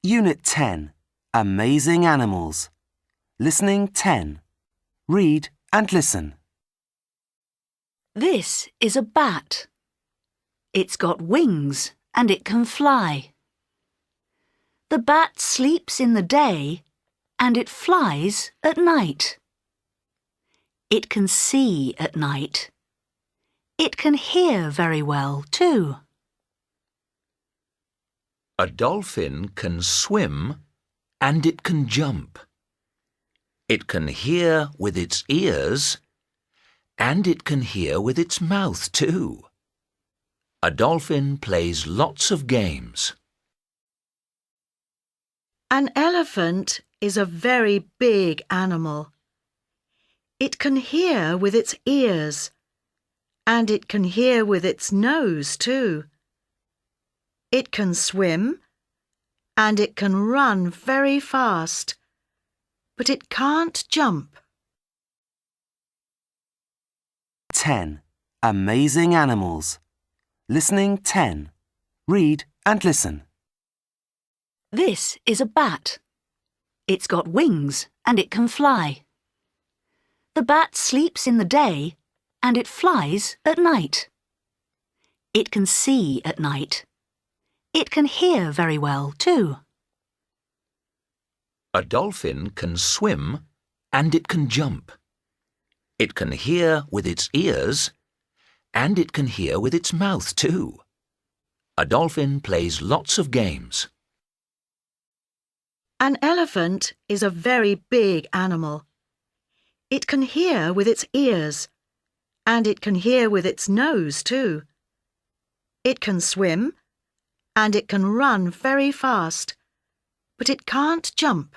Unit 10. Amazing Animals. Listening 10. Read and listen. This is a bat. It's got wings and it can fly. The bat sleeps in the day and it flies at night. It can see at night. It can hear very well too. A dolphin can swim and it can jump. It can hear with its ears and it can hear with its mouth too. A dolphin plays lots of games. An elephant is a very big animal. It can hear with its ears and it can hear with its nose too. It can swim and it can run very fast, but it can't jump. 10. Amazing Animals. Listening 10. Read and listen. This is a bat. It's got wings and it can fly. The bat sleeps in the day and it flies at night. It can see at night. It can hear very well too. A dolphin can swim and it can jump. It can hear with its ears and it can hear with its mouth too. A dolphin plays lots of games. An elephant is a very big animal. It can hear with its ears and it can hear with its nose too. It can swim and it can run very fast, but it can't jump.